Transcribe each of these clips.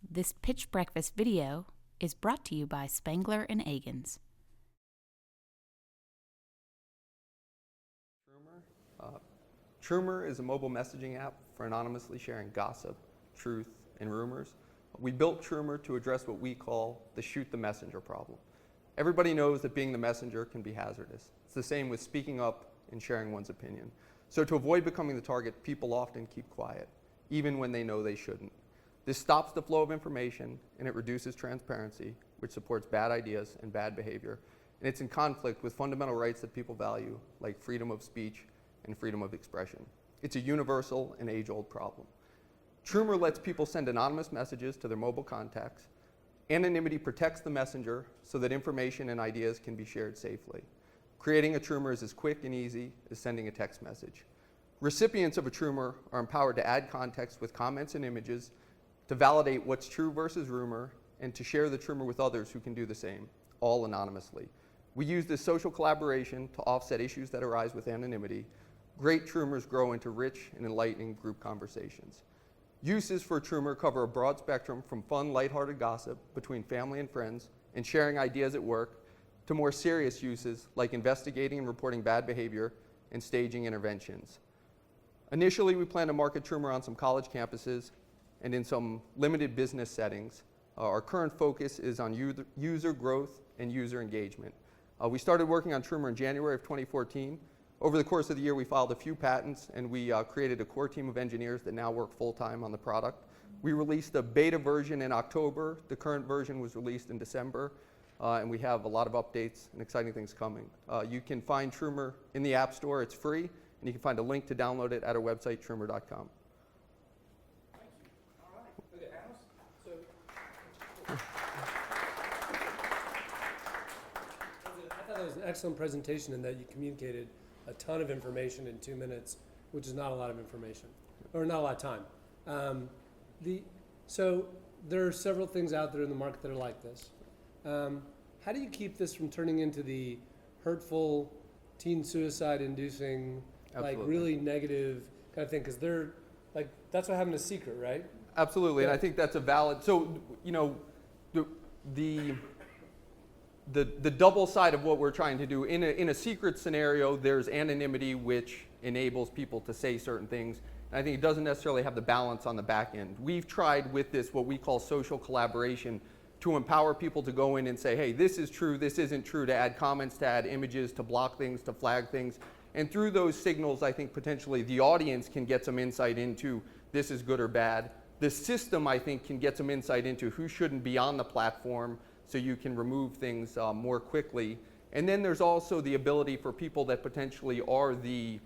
This Pitch Breakfast video is brought to you by Spangler and Agans. Trumor is a mobile messaging app for anonymously sharing gossip, truth, and rumors. We built Trumor to address what we call the shoot the messenger problem. Everybody knows that being the messenger can be hazardous. It's the same with speaking up and sharing one's opinion. So to avoid becoming the target, people often keep quiet, even when they know they shouldn't. This stops the flow of information and it reduces transparency, which supports bad ideas and bad behavior. And it's in conflict with fundamental rights that people value, like freedom of speech and freedom of expression. It's a universal and age-old problem. Trumor lets people send anonymous messages to their mobile contacts. Anonymity protects the messenger so that information and ideas can be shared safely. Creating a Trumor is as quick and easy as sending a text message. Recipients of a Trumor are empowered to add context with comments and images, to validate what's true versus rumor, and to share the Trumor with others who can do the same, all anonymously. We use this social collaboration to offset issues that arise with anonymity. Great Trumors grow into rich and enlightening group conversations. Uses for Trumor cover a broad spectrum from fun, lighthearted gossip between family and friends and sharing ideas at work to more serious uses like investigating and reporting bad behavior and staging interventions. Initially, we plan to market Trumor on some college campuses and in some limited business settings. Our current focus is on user growth and user engagement. We started working on Trumor in January of 2014. Over the course of the year, we filed a few patents, and we created a core team of engineers that now work full-time on the product. We released a beta version in October. The current version was released in December, and we have a lot of updates and exciting things coming. You can find Trumor in the App Store. It's free, and you can find a link to download it at our website, trumor.com. Thank you. All right. Okay, Alice. I thought that was an excellent presentation in that you communicated a ton of information in 2 minutes, which is not a lot of information, or not a lot of time. So there are several things out there in the market that are like this. How do you keep this from turning into the hurtful, teen suicide-inducing, like really negative kind of thing? Because they're like, that's what having a secret, right? Absolutely, Yeah. and I think that's a valid. So the double side of what we're trying to do in a secret scenario, there's anonymity, which enables people to say certain things. And I think it doesn't necessarily have the balance on the back end. We've tried with this what we call social collaboration to empower people to go in and say, hey, this is true, this isn't true, to add comments, to add images, to block things, to flag things. And through those signals, I think potentially the audience can get some insight into this is good or bad. The system, I think, can get some insight into who shouldn't be on the platform, so you can remove things more quickly. And then there's also the ability for people that potentially are the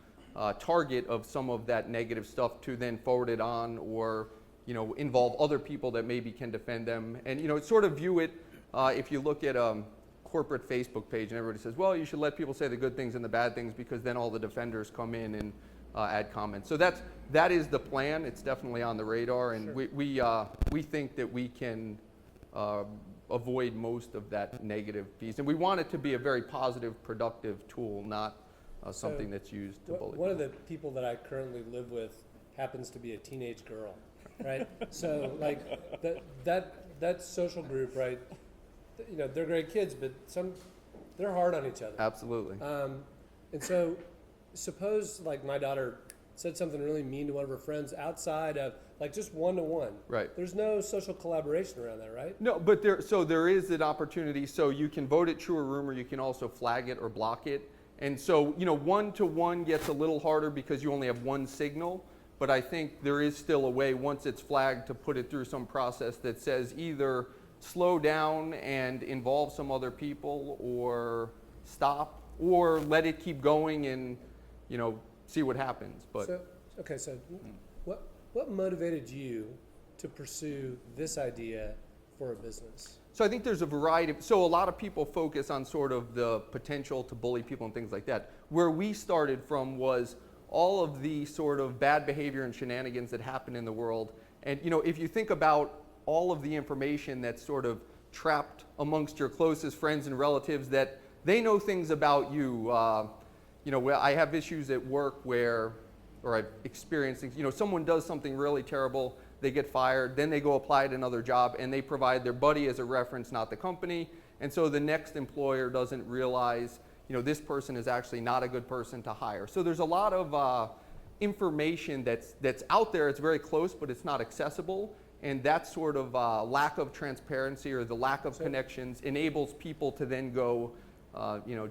target of some of that negative stuff to then forward it on, or involve other people that maybe can defend them. And sort of view it, if you look at a corporate Facebook page and everybody says, well, you should let people say the good things and the bad things because then all the defenders come in and add comments. So that is the plan. It's definitely on the radar, and sure. we think that we can avoid most of that negative piece. And we want it to be a very positive, productive tool, not something that's used to bully. One of the people that I currently live with happens to be a teenage girl, right? So like that social group, right? They're great kids, but they're hard on each other. Absolutely. And so suppose like my daughter said something really mean to one of her friends outside of like just one-to-one. Right. There's no social collaboration around that, right? No, but there is an opportunity. So you can vote it true or rumor. You can also flag it or block it. And so, one-to-one gets a little harder because you only have one signal. But I think there is still a way, once it's flagged, to put it through some process that says either slow down and involve some other people, or stop, or let it keep going and, see what happens. But so what motivated you to pursue this idea for a business? So I think there's a variety. So a lot of people focus on sort of the potential to bully people and things like that. Where we started from was all of the sort of bad behavior and shenanigans that happen in the world. And if you think about all of the information that's sort of trapped amongst your closest friends and relatives, that they know things about you. I have issues at work where, or I've experienced things, someone does something really terrible, they get fired, then they go apply at another job, and they provide their buddy as a reference, not the company. And so the next employer doesn't realize, this person is actually not a good person to hire. So there's a lot of information that's out there. It's very close, but it's not accessible. And that sort of lack of transparency or the lack of connections enables people to then go,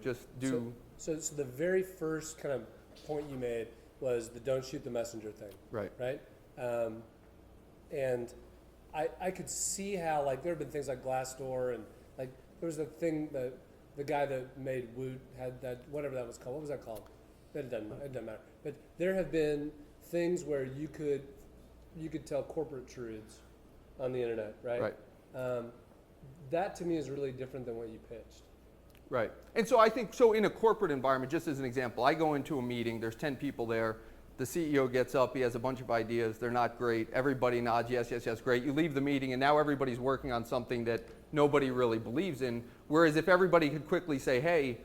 just do. So the very first kind of point you made was the don't shoot the messenger thing. Right. Right. And I could see how, like, there have been things like Glassdoor, and like there was a thing that the guy that made Woot had, that, whatever that was called. What was that called? It doesn't matter. But there have been things where you could tell corporate truths on the internet, right? Right. That to me is really different than what you pitched. Right. And so I think, so in a corporate environment, just as an example, I go into a meeting, there's 10 people there, the CEO gets up, he has a bunch of ideas, they're not great, everybody nods, yes, yes, yes, great. You leave the meeting and now everybody's working on something that nobody really believes in. Whereas if everybody could quickly say, hey,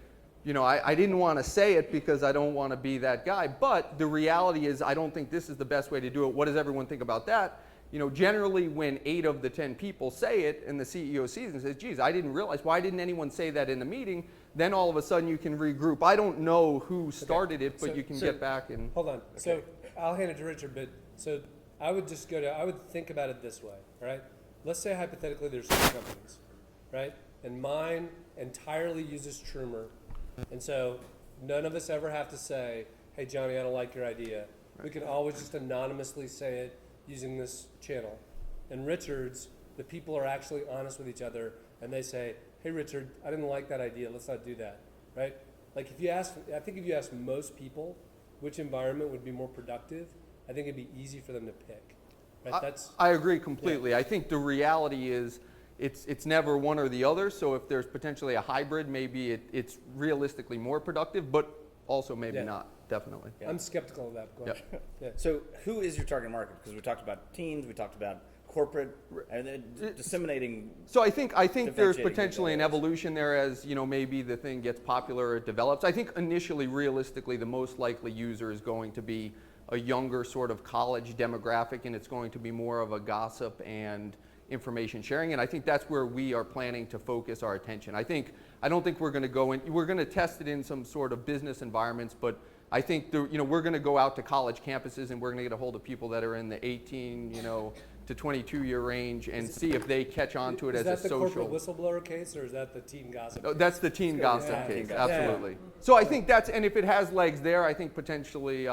I didn't want to say it because I don't want to be that guy, but the reality is I don't think this is the best way to do it. What does everyone think about that? Generally when 8 of the 10 people say it and the CEO sees it and says, geez, I didn't realize, why didn't anyone say that in the meeting? Then all of a sudden you can regroup. I don't know who started it, but you can get back and. Hold on. Okay. So I'll hand it to Richard, but so I would think about it this way, all right? Let's say hypothetically there's 2 companies, right? And mine entirely uses Trumor. And so none of us ever have to say, hey, Johnny, I don't like your idea. Right. We can always just anonymously say it using this channel. And Richard's, the people are actually honest with each other, and they say, hey, Richard, I didn't like that idea. Let's not do that, right? Like if you ask most people which environment would be more productive, I think it'd be easy for them to pick. Right? I agree completely. Yeah. I think the reality is it's never one or the other. So if there's potentially a hybrid, maybe it's realistically more productive, but also maybe not. Definitely. Yeah. I'm skeptical of that. Yep. Yeah. So who is your target market? Because we talked about teams, we talked about corporate, and then disseminating. So I think there's potentially an evolution there as maybe the thing gets popular or it develops. I think initially, realistically, the most likely user is going to be a younger sort of college demographic, and it's going to be more of a gossip and information sharing, and I think that's where we are planning to focus our attention. I don't think we're going to go in. We're going to test it in some sort of business environments, but I think we're going to go out to college campuses and we're going to get a hold of people that are in the 18, to 22-year range and see if they catch on to it as a social. Is that the corporate whistleblower case, or is that the teen gossip? No, that's the teen gossip case, absolutely. Yeah. So I think and if it has legs there, I think potentially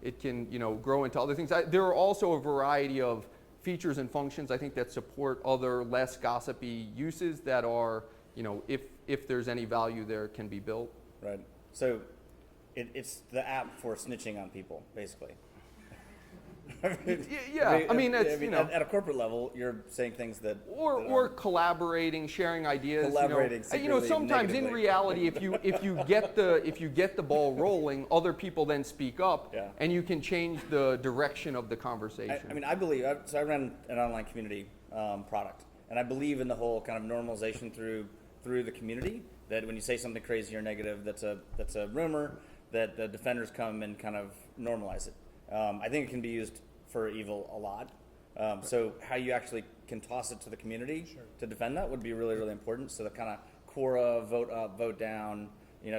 it can, grow into other things. There are also a variety of features and functions I think that support other less gossipy uses that are, if there's any value there, can be built. Right. So it's the app for snitching on people, basically. I mean, at a corporate level, you're saying things that or collaborating, sharing ideas. Collaborating. Sometimes in reality, if you get the ball rolling, other people then speak up, and you can change the direction of the conversation. I believe. So I run an online community product, and I believe in the whole kind of normalization through the community. That when you say something crazy or negative, that's a rumor. That the defenders come and kind of normalize it. I think it can be used for evil a lot. So how you actually can toss it to the community to defend that would be really, really important. So the kind of Quora, vote up, vote down,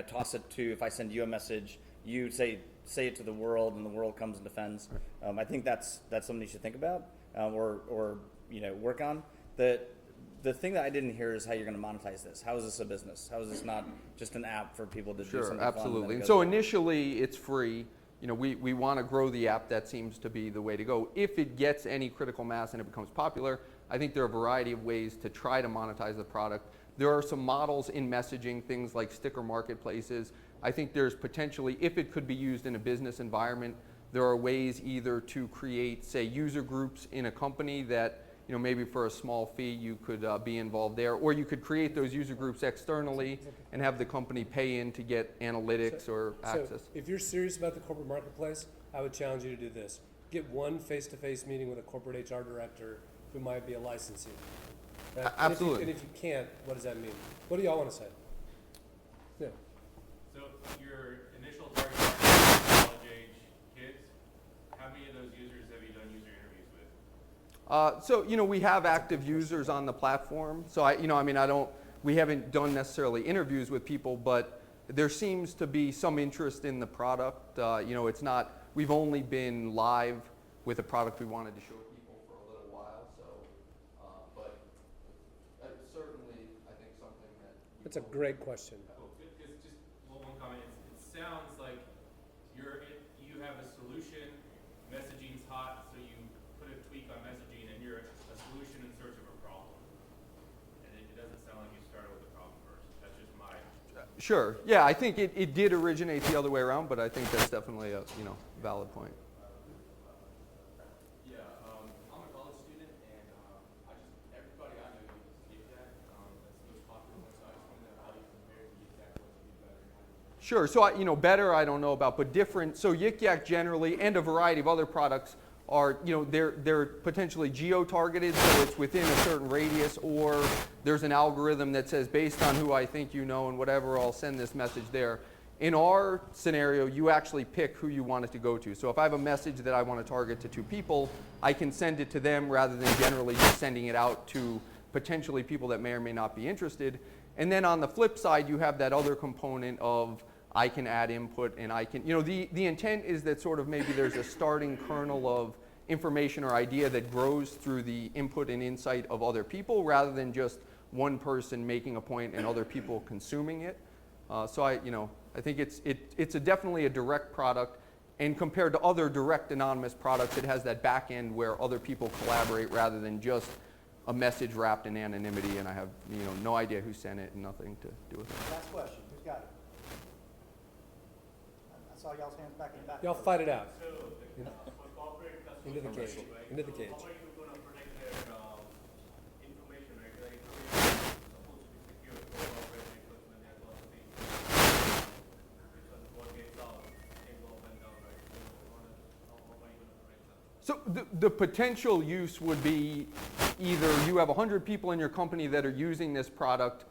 toss it to, if I send you a message, you say it to the world and the world comes and defends. I think that's something you should think about or work on. The thing that I didn't hear is how you're going to monetize this. How is this a business? How is this not just an app for people to do something fun? Absolutely. And so initially it's free. We want to grow the app. That seems to be the way to go. If it gets any critical mass and it becomes popular, I think there are a variety of ways to try to monetize the product. There are some models in messaging, things like sticker marketplaces. I think there's potentially, if it could be used in a business environment, there are ways either to create, say, user groups in a company that maybe for a small fee you could be involved there, or you could create those user groups externally and have the company pay in to get analytics or access. So if you're serious about the corporate marketplace, I would challenge you to do this. Get one face-to-face meeting with a corporate HR director who might be a licensee. Right? Absolutely. And if you can't, what does that mean? What do y'all want to say? Yeah. So your initial target market is college-age kids. How many of those users have you done user interviews with? So, we have active users on the platform. So, we haven't done necessarily interviews with people, but there seems to be some interest in the product. It's not, we've only been live with a product we wanted to show people for a little while. So, but certainly, I think something that. That's a great question. Cool. Just one comment. It sounds like you have a solution, messaging's hot, so you put a tweak on messaging, and you're a solution in search of a problem. And it doesn't sound like you started with the problem first. That's just my. Sure. Yeah, I think it did originate the other way around, but I think that's definitely a valid point. Yeah, I'm a college student, and everybody I know uses YikYak. That's the most popular one, so I just want to know how you compare YikYak, what you do better, and how you. Sure. So, better I don't know about, but different. So YikYak generally, and a variety of other products are, they're potentially geo-targeted, so it's within a certain radius, or there's an algorithm that says, based on who I think you know and whatever, I'll send this message there. In our scenario, you actually pick who you want it to go to. So if I have a message that I want to target to 2 people, I can send it to them rather than generally just sending it out to potentially people that may or may not be interested. And then on the flip side, you have that other component of I can add input, and I can, the intent is that sort of maybe there's a starting kernel of information or idea that grows through the input and insight of other people rather than just one person making a point and other people consuming it. So I think it's definitely a direct product, and compared to other direct anonymous products, it has that back end where other people collaborate rather than just a message wrapped in anonymity, and I have no idea who sent it and nothing to do with it. Last question. Who's got it? I saw y'all's hands back in the back. Y'all fight it out. So, for corporate customers, Into the cage. right? Into the cage. How are you going to protect their information, right? That information is supposed to be secure for corporate equipment and lots of things. Because what gets out can go up and down, right? So, how are you going to protect that? So the potential use would be either you have 100 people in your company that are using this product.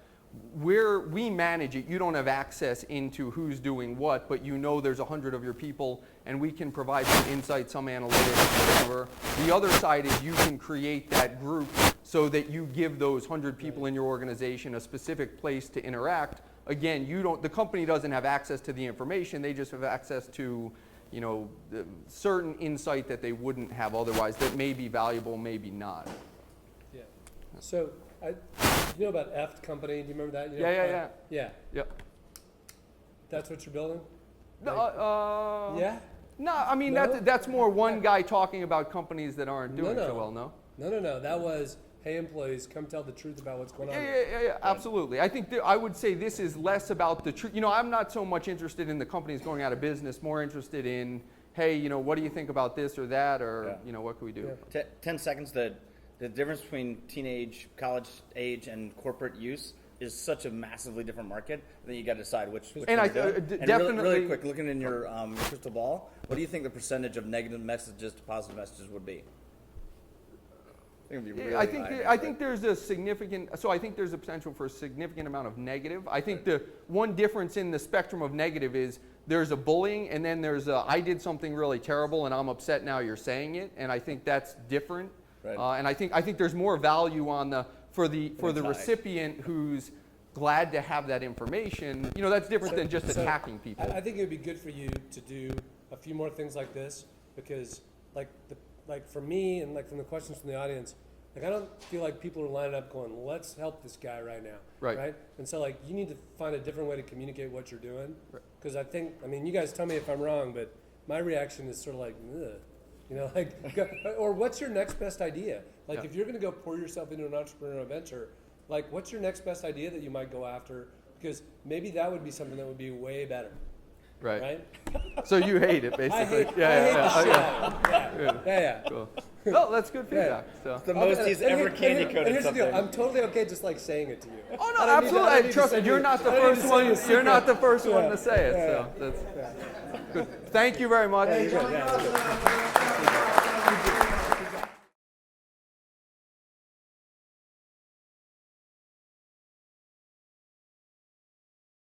Where we manage it, you don't have access into who's doing what, but there's 100 of your people, and we can provide some insight, some analytics, whatever. The other side is you can create that group so that you give those 100 people in your organization a specific place to interact. Again, the company doesn't have access to the information, they just have access to certain insight that they wouldn't have otherwise that may be valuable, maybe not. Yeah. So, about F company? Do you remember that? Yeah. Yeah. Yep. That's what you're building? Yeah? No, No? that's more one guy talking about companies that aren't doing so well, no? No. That was, hey employees, come tell the truth about what's going on. Yeah, absolutely. I think I would say this is less about the truth. I'm not so much interested in the companies going out of business, more interested in, hey, what do you think about this or that, or, what can we do? Yeah. 10 seconds. The difference between teenage, college age, and corporate use is such a massively different market that you got to decide which. And I definitely really quick, looking in your crystal ball, what do you think the percentage of negative messages to positive messages would be? I think there's a significant. So I think there's a potential for a significant amount of negative. I think the one difference in the spectrum of negative is there's a bullying, and then there's I did something really terrible, and I'm upset now you're saying it, and I think that's different. Right. And I think there's more value for the recipient who's glad to have that information. That's different than just attacking people. I think it would be good for you to do a few more things like this, because like for me and like from the questions from the audience, like I don't feel like people are lining up going, let's help this guy right now. Right. And so like you need to find a different way to communicate what you're doing. Because I think, you guys tell me if I'm wrong, but my reaction is sort of like, ugh. Or what's your next best idea? Like if you're going to go pour yourself into an entrepreneurial venture, like what's your next best idea that you might go after? Because maybe that would be something that would be way better. Right? So you hate it, basically. I hate the shit out of it. Yeah. Cool. Well, that's good feedback. So. It's the most he's ever candy coated here's something. the deal. I'm totally okay just like saying it to you. Oh no, absolutely. Trust me, you're not the first one. You're not the first one to say it. So that's good. Thank you very much. Yeah,